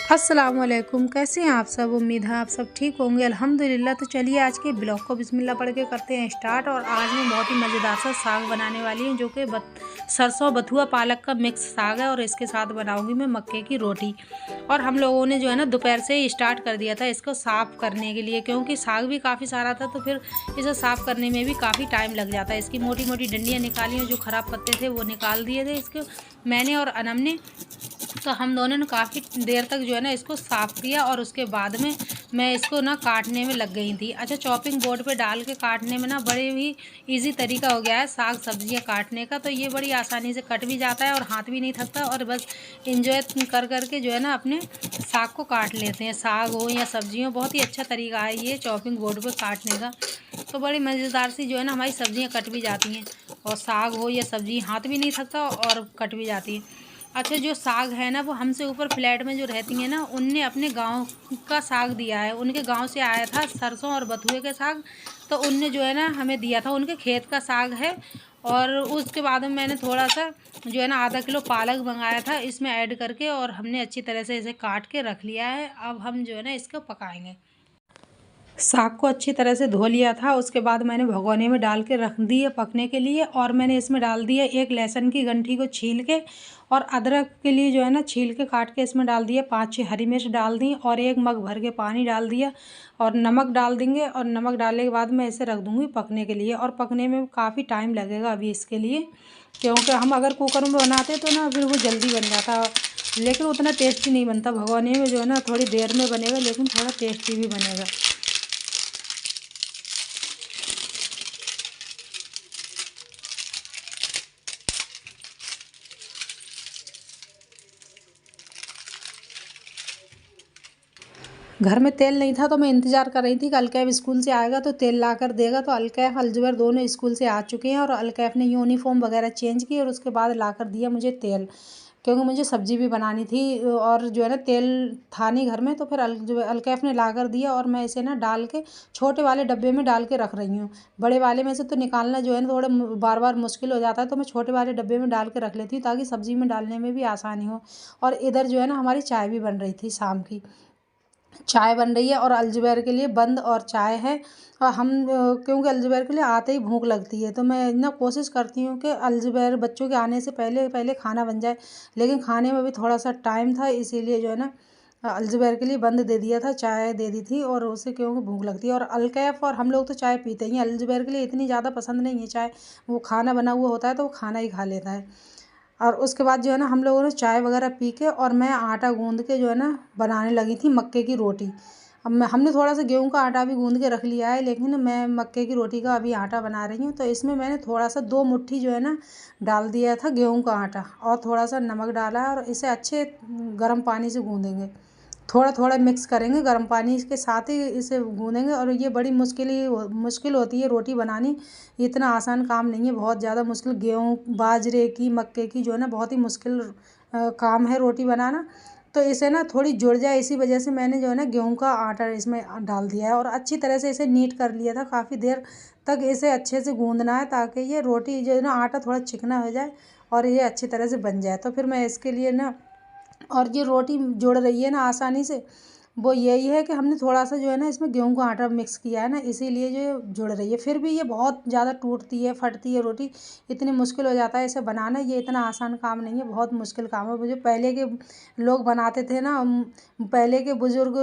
अस्सलामुअलैकुम, कैसे हैं आप सब। उम्मीद है आप सब ठीक होंगे। अल्हम्दुलिल्लाह। तो चलिए आज के ब्लॉग को बिस्मिल्लाह पढ़ के करते हैं स्टार्ट। और आज मैं बहुत ही मज़ेदार सा साग बनाने वाली हूँ, जो कि सरसों बथुआ पालक का मिक्स साग है। और इसके साथ बनाऊंगी मैं मक्के की रोटी। और हम लोगों ने जो है ना दोपहर से ही स्टार्ट कर दिया था इसको साफ़ करने के लिए, क्योंकि साग भी काफ़ी सारा था, तो फिर इसे साफ़ करने में भी काफ़ी टाइम लग जाता है। इसकी मोटी मोटी डंडियाँ निकाली हैं, जो ख़राब पत्ते थे वो निकाल दिए थे इसके मैंने और अनम ने। तो हम दोनों ने काफ़ी देर तक जो है ना इसको साफ़ किया। और उसके बाद में मैं इसको ना काटने में लग गई थी। अच्छा, चॉपिंग बोर्ड पे डाल के काटने में ना बड़े ही इजी तरीका हो गया है साग सब्जियां काटने का। तो ये बड़ी आसानी से कट भी जाता है और हाथ भी नहीं थकता, और बस इंजॉय कर कर के जो है ना अपने साग को काट लेते हैं। साग हो या सब्जी हो, बहुत ही अच्छा तरीका है ये चॉपिंग बोर्ड पर काटने का। तो बड़ी मज़ेदार सी जो है ना हमारी सब्जियाँ कट भी जाती हैं। और साग हो या सब्जी, हाथ भी नहीं थकता और कट भी जाती है। अच्छा, जो साग है ना वो हमसे ऊपर फ्लैट में जो रहती हैं ना, उनने अपने गांव का साग दिया है। उनके गांव से आया था सरसों और बथुए के साग। तो उनने जो है ना हमें दिया था, उनके खेत का साग है। और उसके बाद में मैंने थोड़ा सा जो है ना आधा किलो पालक मंगाया था इसमें ऐड करके, और हमने अच्छी तरह से इसे काट के रख लिया है। अब हम जो है ना इसको पकाएंगे। साग को अच्छी तरह से धो लिया था, उसके बाद मैंने भगोने में डाल के रख दिए पकने के लिए। और मैंने इसमें डाल दिया एक लहसुन की गंठी को छील के, और अदरक के लिए जो है ना छील के काट के इसमें डाल दिया। 5-6 हरी मिर्च डाल दी, और 1 मग भर के पानी डाल दिया। और नमक डाल देंगे, और नमक डालने के बाद मैं इसे रख दूँगी पकने के लिए। और पकने में काफ़ी टाइम लगेगा अभी इसके लिए, क्योंकि हम अगर कुकर में बनाते तो ना फिर वो जल्दी बन जाता, लेकिन उतना टेस्टी नहीं बनता। भगोने में जो है ना थोड़ी देर में बनेगा, लेकिन थोड़ा टेस्टी भी बनेगा। घर में तेल नहीं था, तो मैं इंतज़ार कर रही थी कि अलकैफ स्कूल से आएगा तो तेल ला कर देगा। तो अलकैफ अलजुबैर दोनों स्कूल से आ चुके हैं, और अलकैफ ने यूनिफॉर्म वगैरह चेंज की और उसके बाद ला कर दिया मुझे तेल, क्योंकि मुझे सब्ज़ी भी बनानी थी। और जो है ना तेल था नहीं घर में, तो फिर अलकैफ ने ला कर दिया। और मैं इसे ना डाल के छोटे वाले डब्बे में डाल के रख रही हूँ। बड़े वाले में से तो निकालना जो है ना थोड़ा बार बार मुश्किल हो जाता है, तो मैं छोटे वाले डब्बे में डाल के रख लेती हूँ, ताकि सब्ज़ी में डालने में भी आसानी हो। और इधर जो है ना हमारी चाय भी बन रही थी, शाम की चाय बन रही है। और अलजुबैर के लिए बंद और चाय है। और हम क्योंकि अलजुबैर के लिए आते ही भूख लगती है, तो मैं ना कोशिश करती हूँ कि अलजुबैर बच्चों के आने से पहले पहले खाना बन जाए। लेकिन खाने में भी थोड़ा सा टाइम था, इसीलिए जो है ना अलजुबैर के लिए बंद दे दिया था, चाय दे दी थी। और उसे क्योंकि भूख लगती है, और अलकैफ और हम लोग तो चाय पीते ही हैं। अलजुबैर के लिए इतनी ज़्यादा पसंद नहीं है चाय, वो खाना बना हुआ होता है तो वो खाना ही खा लेता है। और उसके बाद जो है ना हम लोगों ने चाय वगैरह पी के, और मैं आटा गूँध के जो है ना बनाने लगी थी मक्के की रोटी। अब हमने थोड़ा सा गेहूं का आटा भी गूँध के रख लिया है, लेकिन मैं मक्के की रोटी का अभी आटा बना रही हूँ। तो इसमें मैंने थोड़ा सा 2 मुट्ठी जो है ना डाल दिया था गेहूं का आटा, और थोड़ा सा नमक डाला है। और इसे अच्छे गर्म पानी से गूँधेंगे, थोड़ा थोड़ा मिक्स करेंगे गर्म पानी के साथ ही इसे गूँधेंगे। और ये बड़ी मुश्किल होती है रोटी बनानी, इतना आसान काम नहीं है, बहुत ज़्यादा मुश्किल। गेहूँ बाजरे की मक्के की जो है ना बहुत ही मुश्किल काम है रोटी बनाना। तो इसे ना थोड़ी जुड़ जाए, इसी वजह से मैंने जो है ना गेहूं का आटा इसमें डाल दिया है। और अच्छी तरह से इसे नीट कर लिया था, काफ़ी देर तक इसे अच्छे से गूँधना है, ताकि ये रोटी जो है ना आटा थोड़ा चिकना हो जाए और ये अच्छी तरह से बन जाए। तो फिर मैं इसके लिए ना, और ये रोटी जुड़ रही है ना आसानी से, वो यही है कि हमने थोड़ा सा जो है ना इसमें गेहूं का आटा मिक्स किया है ना, इसीलिए जो जुड़ रही है। फिर भी ये बहुत ज़्यादा टूटती है, फटती है रोटी, इतनी मुश्किल हो जाता है इसे बनाना। ये इतना आसान काम नहीं है, बहुत मुश्किल काम है। मुझे पहले के लोग बनाते थे ना, पहले के बुज़ुर्ग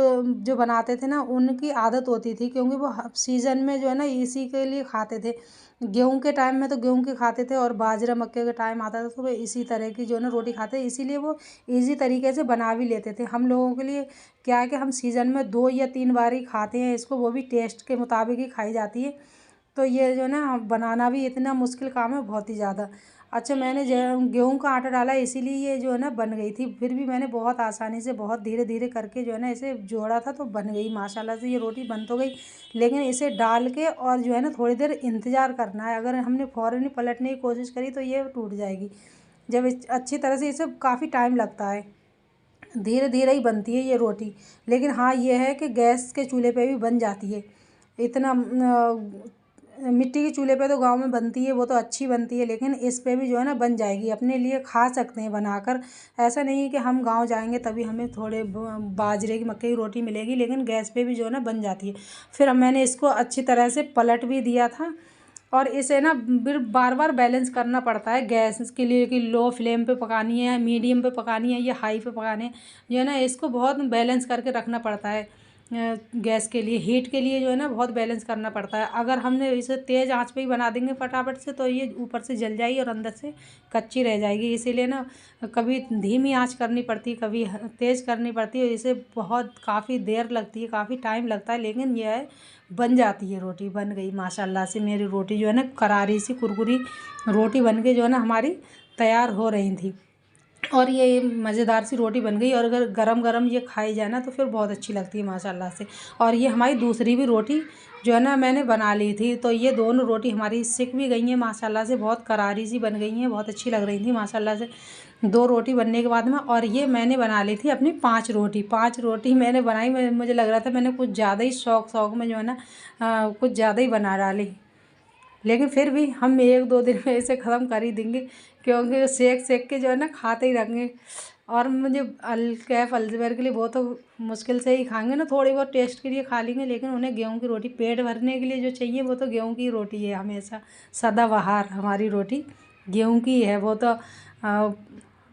जो बनाते थे ना, उनकी आदत होती थी, क्योंकि वो सीज़न में जो है ना इसी के लिए खाते थे। गेहूं के टाइम में तो गेहूं के खाते थे, और बाजरा मक्के का टाइम आता था तो वो इसी तरह की जो है ना रोटी खाते थे, इसीलिए वो ईज़ी तरीके से बना भी लेते थे। हम लोगों के लिए क्या है कि हम सीज़न में 2 या 3 बार ही खाते हैं इसको, वो भी टेस्ट के मुताबिक ही खाई जाती है। तो ये जो है ना बनाना भी इतना मुश्किल काम है, बहुत ही ज़्यादा। अच्छा, मैंने गेहूं का आटा डाला इसीलिए ये जो है ना बन गई थी। फिर भी मैंने बहुत आसानी से बहुत धीरे धीरे करके जो है ना इसे जोड़ा था, तो बन गई माशाल्लाह से। ये रोटी बन तो गई, लेकिन इसे डाल के और जो है ना थोड़ी देर इंतज़ार करना है। अगर हमने फ़ौरन ही पलटने की कोशिश करी तो ये टूट जाएगी। जब अच्छी तरह से इसे काफ़ी टाइम लगता है, धीरे धीरे ही बनती है ये रोटी। लेकिन हाँ ये है कि गैस के चूल्हे पे भी बन जाती है। इतना मिट्टी के चूल्हे पे तो गांव में बनती है, वो तो अच्छी बनती है, लेकिन इस पे भी जो है ना बन जाएगी, अपने लिए खा सकते हैं बनाकर। ऐसा नहीं है कि हम गांव जाएंगे तभी हमें थोड़े बाजरे की मक्के की रोटी मिलेगी, लेकिन गैस पे भी जो है ना बन जाती है। फिर अब मैंने इसको अच्छी तरह से पलट भी दिया था, और इसे ना फिर बार बार बैलेंस करना पड़ता है गैस के लिए कि लो फ्लेम पे पकानी है, मीडियम पे पकानी है या हाई पे पकानी है। जो है ना इसको बहुत बैलेंस करके रखना पड़ता है। गैस के लिए, हीट के लिए जो है ना बहुत बैलेंस करना पड़ता है। अगर हमने इसे तेज़ आंच पे ही बना देंगे फटाफट से तो ये ऊपर से जल जाएगी और अंदर से कच्ची रह जाएगी। इसीलिए ना कभी धीमी आंच करनी पड़ती है, कभी तेज़ करनी पड़ती है। इसे बहुत काफ़ी देर लगती है, काफ़ी टाइम लगता है, लेकिन यह है बन जाती है। रोटी बन गई माशाल्लाह से। मेरी रोटी जो है ना करारी सी कुरकुरी रोटी बन के जो है ना हमारी तैयार हो रही थी, और ये मज़ेदार सी रोटी बन गई। और अगर गरम गरम ये खाई जाए ना तो फिर बहुत अच्छी लगती है माशाल्लाह से। और ये हमारी दूसरी भी रोटी जो है ना मैंने बना ली थी, तो ये दोनों रोटी हमारी सिक भी गई हैं माशाल्लाह से, बहुत करारी सी बन गई हैं, बहुत अच्छी लग रही थी माशाल्लाह से। 2 रोटी बनने के बाद में, और ये मैंने बना ली थी अपनी 5 रोटी मैंने बनाई। मुझे लग रहा था मैंने कुछ ज़्यादा ही शौक में जो है ना कुछ ज़्यादा ही बना डाली, लेकिन फिर भी हम 1-2 दिन में इसे ख़त्म कर ही देंगे, क्योंकि सेक सेक के जो है ना खाते ही रहेंगे। और मुझे अलकैफ़ अल्ज़बर के लिए वो तो मुश्किल से ही खाएंगे ना, थोड़ी बहुत टेस्ट के लिए खा लेंगे, लेकिन उन्हें गेहूं की रोटी पेट भरने के लिए जो चाहिए वो तो गेहूं की रोटी है हमेशा। सदाबहार हमारी रोटी गेहूं की है वो तो।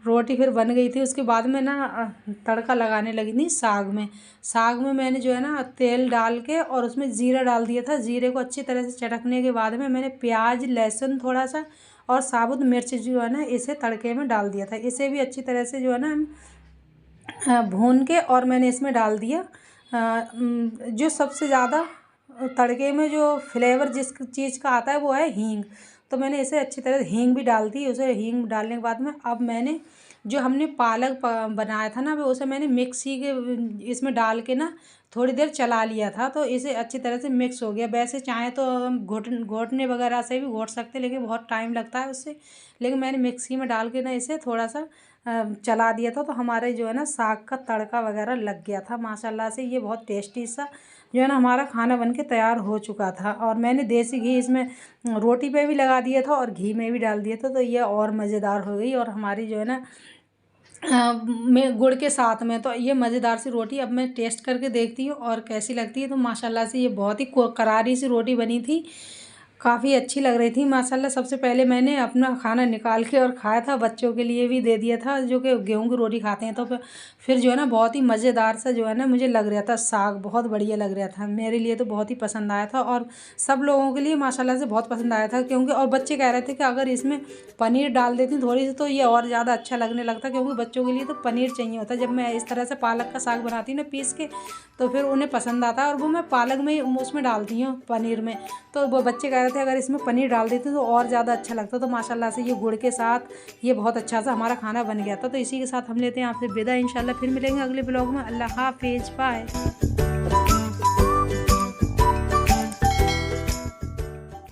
रोटी फिर बन गई थी, उसके बाद में ना तड़का लगाने लगी थी साग में मैंने जो है ना तेल डाल के और उसमें ज़ीरा डाल दिया था। ज़ीरे को अच्छी तरह से चटकने के बाद में मैंने प्याज, लहसुन थोड़ा सा और साबुत मिर्च जो है ना इसे तड़के में डाल दिया था। इसे भी अच्छी तरह से जो है ना भून के और मैंने इसमें डाल दिया जो सबसे ज़्यादा तड़के में जो फ्लेवर जिस चीज़ का आता है वो है हींग। तो मैंने इसे अच्छी तरह हींग भी डाल दी। उसे हींग डालने के बाद में अब मैंने जो हमने पालक बनाया था ना उसे मैंने मिक्सी के इसमें डाल के ना थोड़ी देर चला लिया था, तो इसे अच्छी तरह से मिक्स हो गया। वैसे चाहे तो हम घोटने वगैरह से भी घोट सकते हैं, लेकिन बहुत टाइम लगता है उससे। लेकिन मैंने मिक्सी में डाल के ना इसे थोड़ा सा चला दिया था, तो हमारे जो है ना साग का तड़का वगैरह लग गया था माशाल्लाह से। ये बहुत टेस्टी सा जो है ना हमारा खाना बन के तैयार हो चुका था। और मैंने देसी घी इसमें रोटी पे भी लगा दिया था और घी में भी डाल दिया था, तो ये और मज़ेदार हो गई। और हमारी जो है ना में गुड़ के साथ में, तो ये मज़ेदार सी रोटी अब मैं टेस्ट करके देखती हूँ और कैसी लगती है। तो माशाल्लाह से ये बहुत ही करारी सी रोटी बनी थी, काफ़ी अच्छी लग रही थी माशाल्लाह। सबसे पहले मैंने अपना खाना निकाल के और खाया था, बच्चों के लिए भी दे दिया था जो कि गेहूं की रोटी खाते हैं। तो फिर जो है ना बहुत ही मज़ेदार सा जो है ना मुझे लग रहा था, साग बहुत बढ़िया लग रहा था मेरे लिए, तो बहुत ही पसंद आया था। और सब लोगों के लिए माशाल्लाह से बहुत पसंद आया था, क्योंकि और बच्चे कह रहे थे कि अगर इसमें पनीर डाल देती थोड़ी सी तो ये और ज़्यादा अच्छा लगने लगता, क्योंकि बच्चों के लिए तो पनीर चाहिए होता है। जब मैं इस तरह से पालक का साग बनाती हूँ ना पीस के, तो फिर उन्हें पसंद आता है, और वो मैं पालक में उसमें डालती हूँ पनीर में। तो वो बच्चे कह रहे थे अगर इसमें पनीर डाल देते तो और ज़्यादा अच्छा लगता। तो माशाल्लाह से ये गुड़ के साथ ये बहुत अच्छा सा हमारा खाना बन गया था। तो इसी के साथ हम लेते हैं आपसे विदा, इंशाल्लाह फिर मिलेंगे अगले ब्लॉग में। अल्लाह हाफिज़, बाय।